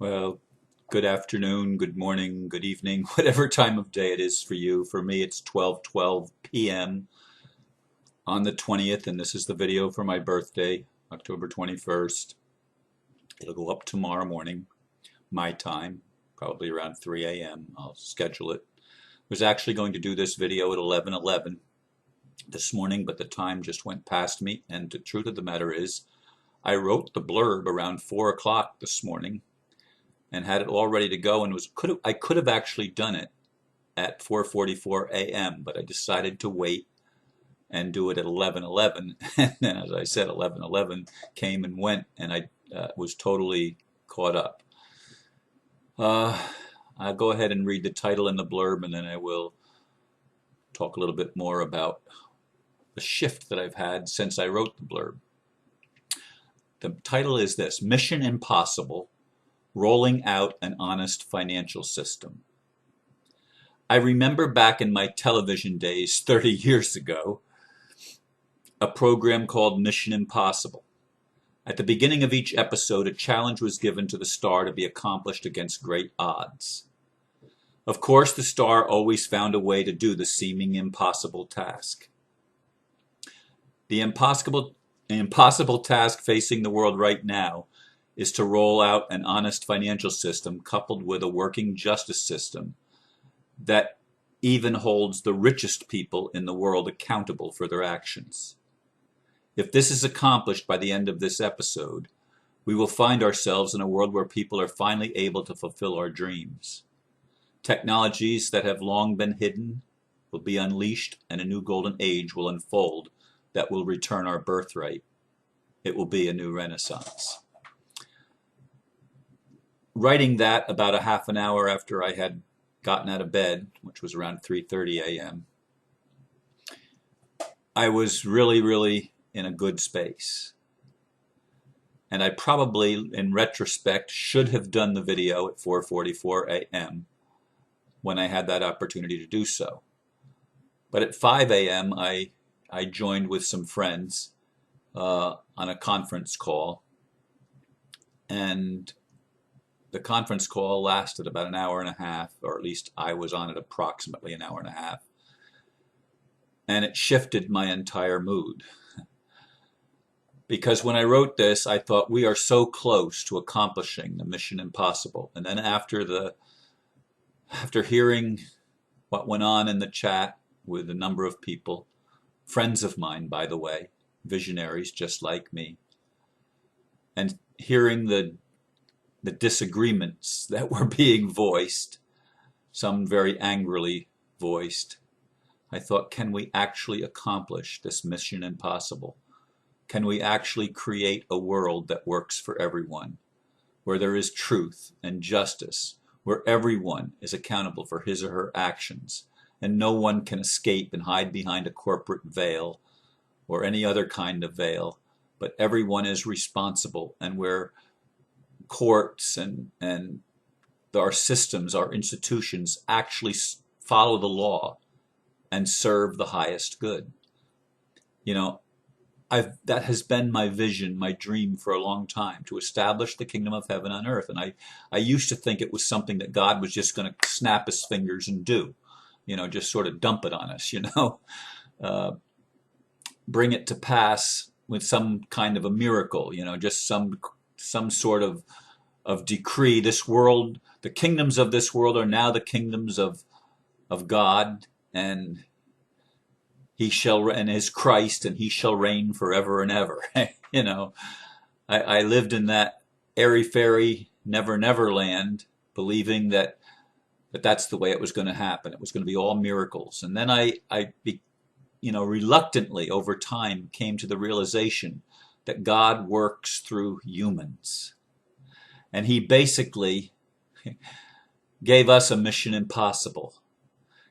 Well, good afternoon, good morning, good evening, whatever time of day it is for you. For me, it's 12:12 p.m. on the 20th, and this is the video for my birthday, October 21st. It'll go up tomorrow morning, my time, probably around 3 a.m. I'll schedule it. I was actually going to do this video at 11:11 this morning, but the time just went past me, and the truth of the matter is, I wrote the blurb around 4 o'clock this morning and had it all ready to go, and I could have actually done it at 4:44 a.m., but I decided to wait and do it at 11:11. And then, as I said, 11:11 came and went, and I was totally caught up. I'll go ahead and read the title and the blurb, and then I will talk a little bit more about the shift that I've had since I wrote the blurb. The title is this: Mission Impossible: Rolling Out an Honest Financial System. I remember back in my television days 30 years ago, a program called Mission Impossible. At the beginning of each episode, a challenge was given to the star to be accomplished against great odds. Of course, the star always found a way to do the seeming impossible task. The impossible task facing the world right now is to roll out an honest financial system coupled with a working justice system that even holds the richest people in the world accountable for their actions. If this is accomplished by the end of this episode, we will find ourselves in a world where people are finally able to fulfill our dreams. Technologies that have long been hidden will be unleashed, and a new golden age will unfold that will return our birthright. It will be a new renaissance. Writing that about a half an hour after I had gotten out of bed, which was around 3:30 a.m., I was really in a good space. And I probably, in retrospect, should have done the video at 4:44 a.m. when I had that opportunity to do so. But at 5 a.m., I joined with some friends on a conference call, and the conference call lasted about an hour and a half, or at least I was on it approximately an hour and a half, and it shifted my entire mood. Because when I wrote this, I thought we are so close to accomplishing the Mission Impossible. And then after hearing what went on in the chat with a number of people, friends of mine, by the way, visionaries just like me, and hearing the disagreements that were being voiced, some very angrily voiced, I thought, can we actually accomplish this Mission Impossible? Can we actually create a world that works for everyone, where there is truth and justice, where everyone is accountable for his or her actions, and no one can escape and hide behind a corporate veil or any other kind of veil, but everyone is responsible, and where courts and our systems, our institutions actually follow the law and serve the highest good. You know, that has been my vision, my dream for a long time, to establish the kingdom of heaven on earth. And I used to think it was something that God was just going to snap his fingers and do, just sort of dump it on us, bring it to pass with some kind of a miracle, just some sort of decree. This world, the kingdoms of this world are now the kingdoms of God, and and is Christ, and he shall reign forever and ever. I lived in that airy-fairy never land, believing that that's the way it was going to happen. It was going to be all miracles. And then I reluctantly over time came to the realization that God works through humans. And he basically gave us a mission impossible.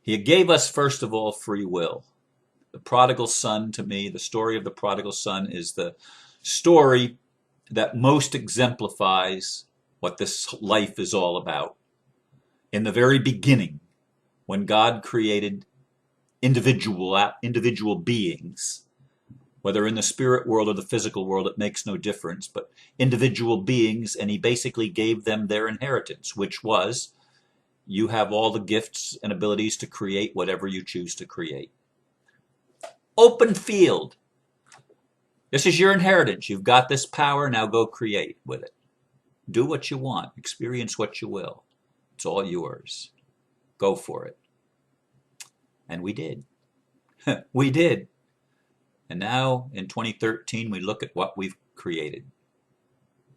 He gave us, first of all, free will. The prodigal son, to me, the story of the prodigal son is the story that most exemplifies what this life is all about. In the very beginning, when God created individual beings, whether in the spirit world or the physical world, it makes no difference, but individual beings, and he basically gave them their inheritance, which was, you have all the gifts and abilities to create whatever you choose to create. Open field. This is your inheritance. You've got this power, now go create with it. Do what you want, experience what you will. It's all yours. Go for it. And we did. We did. And now in 2013, we look at what we've created.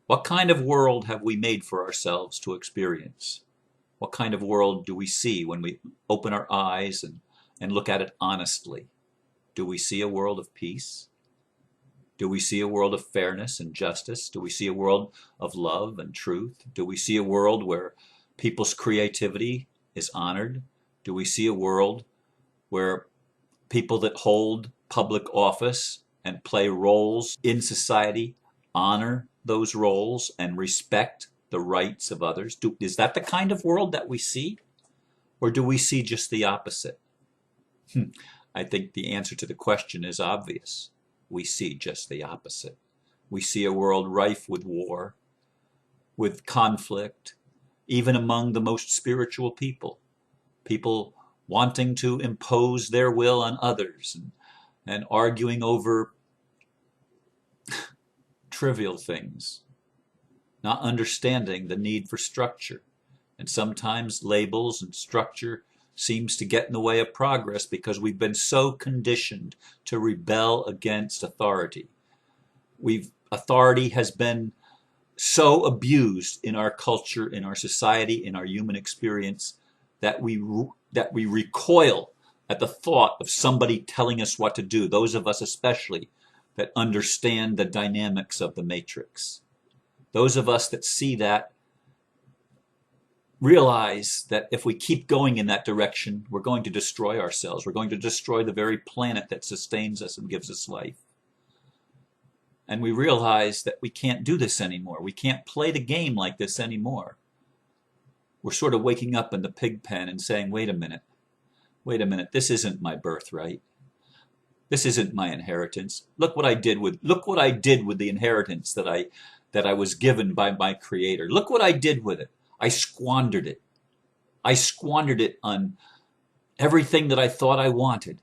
What kind of world have we made for ourselves to experience? What kind of world do we see when we open our eyes and look at it honestly? Do we see a world of peace? Do we see a world of fairness and justice? Do we see a world of love and truth? Do we see a world where people's creativity is honored? Do we see a world where people that hold public office and play roles in society honor those roles and respect the rights of others? Is that the kind of world that we see? Or do we see just the opposite? I think the answer to the question is obvious. We see just the opposite. We see a world rife with war, with conflict, even among the most spiritual people. People wanting to impose their will on others and arguing over trivial things, not understanding the need for structure. And sometimes labels and structure seems to get in the way of progress because we've been so conditioned to rebel against authority. Authority has been so abused in our culture, in our society, in our human experience, that we recoil at the thought of somebody telling us what to do, those of us especially that understand the dynamics of the matrix. Those of us that see that realize that if we keep going in that direction, we're going to destroy ourselves. We're going to destroy the very planet that sustains us and gives us life. And we realize that we can't do this anymore. We can't play the game like this anymore. We're sort of waking up in the pig pen and saying, wait a minute, this isn't my birthright. This isn't my inheritance. Look what I did with the inheritance that I was given by my Creator. Look what I did with it. I squandered it. I squandered it on everything that I thought I wanted.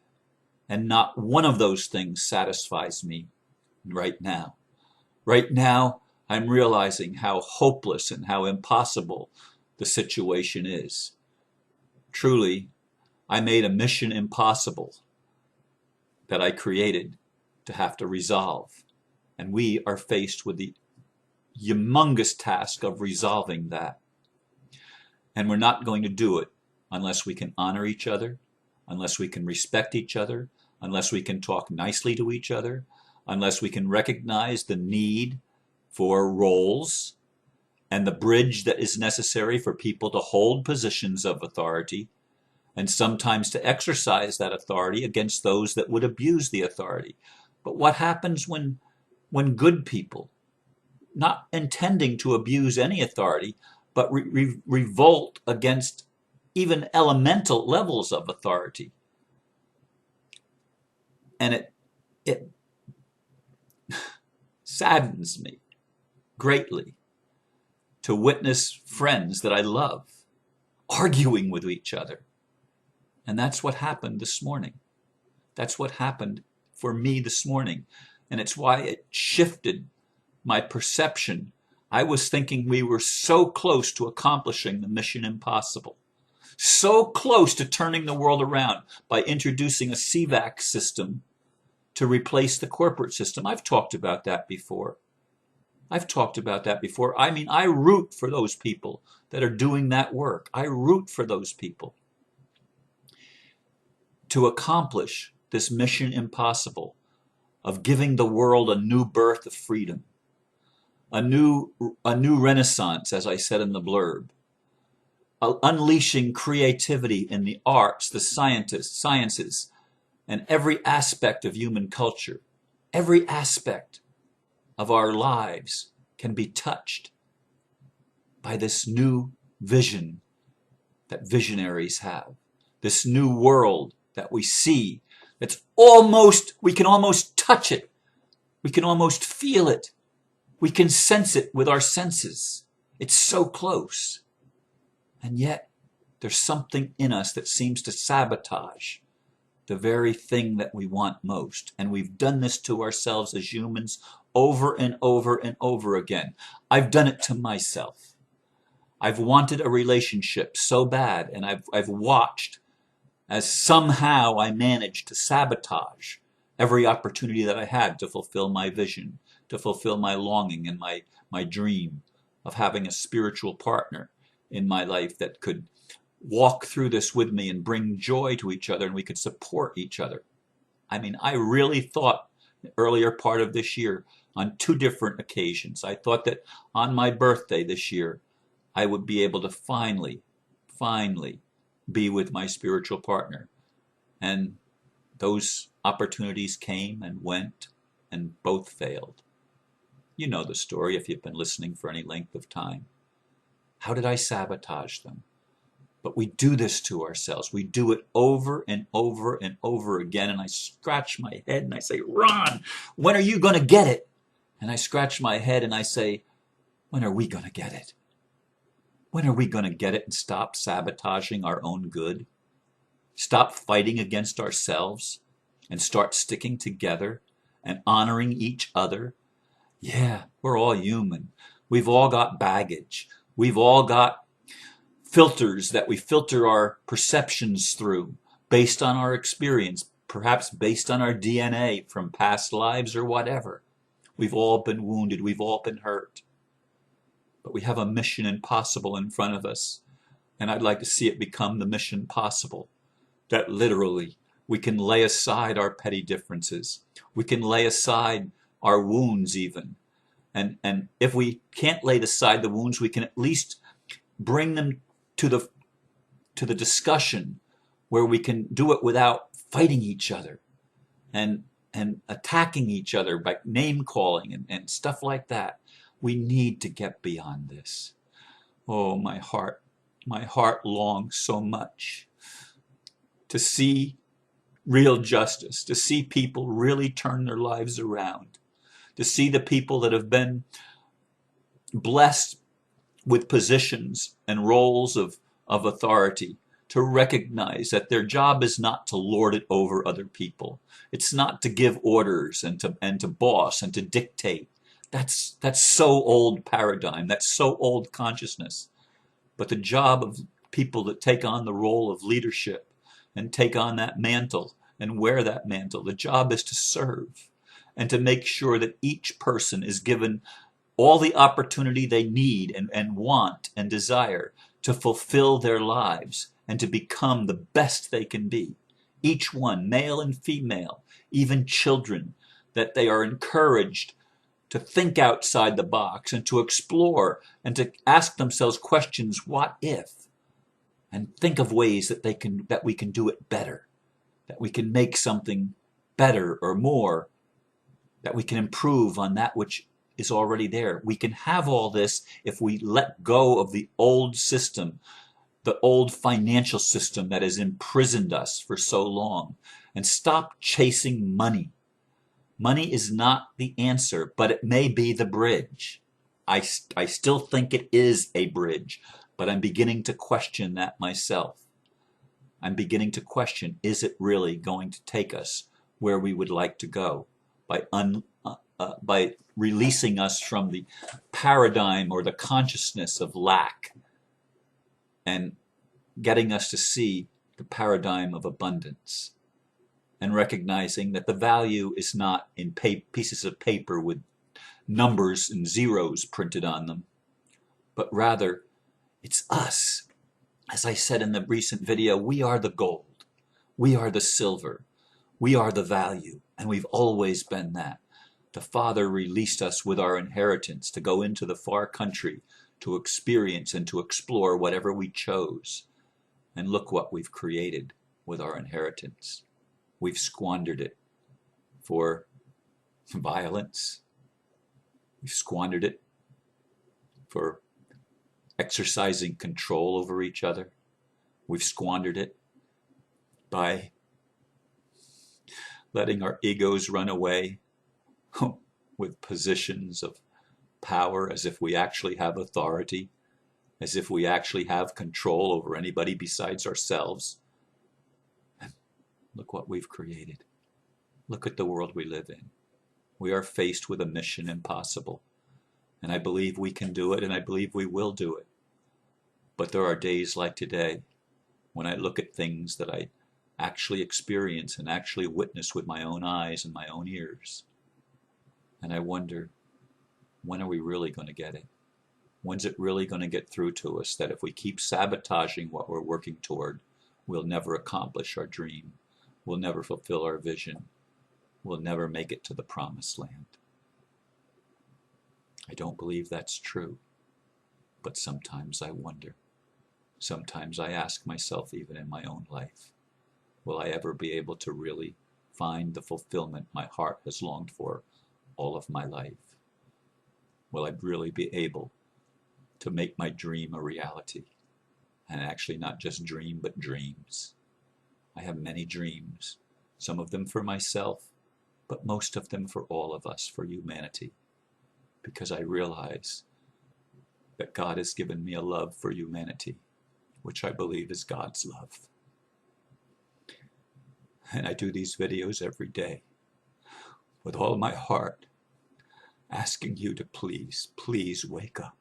And not one of those things satisfies me right now. Right now, I'm realizing how hopeless and how impossible the situation is. Truly, I made a mission impossible that I created to have to resolve. And we are faced with the humongous task of resolving that. And we're not going to do it unless we can honor each other, unless we can respect each other, unless we can talk nicely to each other, unless we can recognize the need for roles and the bridge that is necessary for people to hold positions of authority and sometimes to exercise that authority against those that would abuse the authority. But what happens when good people, not intending to abuse any authority, but revolt against even elemental levels of authority? And it saddens me greatly to witness friends that I love arguing with each other. And that's what happened this morning. That's what happened for me this morning. And it's why it shifted my perception. I was thinking we were so close to accomplishing the mission impossible, so close to turning the world around by introducing a CVAC system to replace the corporate system. I've talked about that before. I mean, I root for those people that are doing that work. I root for those people to accomplish this mission impossible of giving the world a new birth of freedom, a new renaissance, as I said in the blurb, unleashing creativity in the arts, the sciences, and every aspect of human culture. Every aspect of our lives can be touched by this new vision that visionaries have, this new world that we see. We can almost touch it We can almost feel it. We can sense it with our senses. It's so close. And yet, there's something in us that seems to sabotage the very thing that we want most. And we've done this to ourselves as humans over and over and over again. I've done it to myself. I've wanted a relationship so bad, and I've watched as somehow I managed to sabotage every opportunity that I had to fulfill my vision, to fulfill my longing and my dream of having a spiritual partner in my life that could walk through this with me and bring joy to each other, and we could support each other. I mean, I really thought the earlier part of this year on 2 different occasions. I thought that on my birthday this year, I would be able to finally be with my spiritual partner. And those opportunities came and went, and both failed. You know the story if you've been listening for any length of time. How did I sabotage them? But we do this to ourselves. We do it over and over and over again. And I scratch my head and I say, Ron, when are you going to get it? And I scratch my head and I say, when are we going to get it? When are we going to get it and stop sabotaging our own good? Stop fighting against ourselves and start sticking together and honoring each other? Yeah, we're all human. We've all got baggage. We've all got filters that we filter our perceptions through based on our experience, perhaps based on our DNA from past lives or whatever. We've all been wounded. We've all been hurt. But we have a mission impossible in front of us. And I'd like to see it become the mission possible. That literally we can lay aside our petty differences. We can lay aside our wounds even. And if we can't lay aside the wounds, we can at least bring them to the discussion where we can do it without fighting each other and attacking each other by name calling and stuff like that. We need to get beyond this. Oh, my heart longs so much to see real justice, to see people really turn their lives around, to see the people that have been blessed with positions and roles of authority to recognize that their job is not to lord it over other people. It's not to give orders and to boss and to dictate. That's so old paradigm. That's so old consciousness. But the job of people that take on the role of leadership and take on that mantle and wear that mantle, the job is to serve and to make sure that each person is given all the opportunity they need and want and desire to fulfill their lives and to become the best they can be. Each one, male and female, even children, that they are encouraged to think outside the box and to explore and to ask themselves questions, what if? And think of ways that we can do it better, that we can make something better or more, that we can improve on that which is already there. We can have all this if we let go of the old system, the old financial system that has imprisoned us for so long, and stop chasing money. Money is not the answer, but it may be the bridge. I still think it is a bridge, but I'm beginning to question that myself. I'm beginning to question, is it really going to take us where we would like to go by releasing us from the paradigm or the consciousness of lack and getting us to see the paradigm of abundance and recognizing that the value is not in pieces of paper with numbers and zeros printed on them, but rather it's us. As I said in the recent video, we are the gold, we are the silver, we are the value, and we've always been that. The Father released us with our inheritance to go into the far country to experience and to explore whatever we chose. And look what we've created with our inheritance. We've squandered it for violence. We've squandered it for exercising control over each other. We've squandered it by letting our egos run away. with positions of power as if we actually have authority, as if we actually have control over anybody besides ourselves. And look what we've created. Look at the world we live in. We are faced with a mission impossible. And I believe we can do it, and I believe we will do it. But there are days like today when I look at things that I actually experience and actually witness with my own eyes and my own ears. And I wonder, when are we really going to get it? When's it really going to get through to us that if we keep sabotaging what we're working toward, we'll never accomplish our dream, we'll never fulfill our vision, we'll never make it to the promised land? I don't believe that's true, but sometimes I wonder. Sometimes I ask myself, even in my own life, will I ever be able to really find the fulfillment my heart has longed for all of my life? Will I really be able to make my dream a reality? And actually not just dream, but dreams. I have many dreams, some of them for myself, but most of them for all of us, for humanity, because I realize that God has given me a love for humanity, which I believe is God's love. And I do these videos every day with all my heart, asking you to please, please wake up.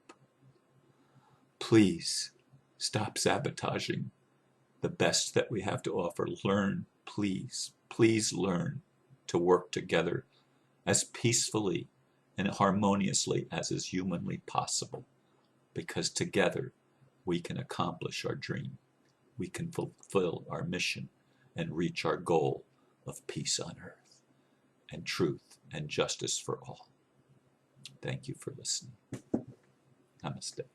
Please stop sabotaging the best that we have to offer. Learn, please, please learn to work together as peacefully and harmoniously as is humanly possible, because together we can accomplish our dream. We can fulfill our mission and reach our goal of peace on earth and truth and justice for all. Thank you for listening. Namaste.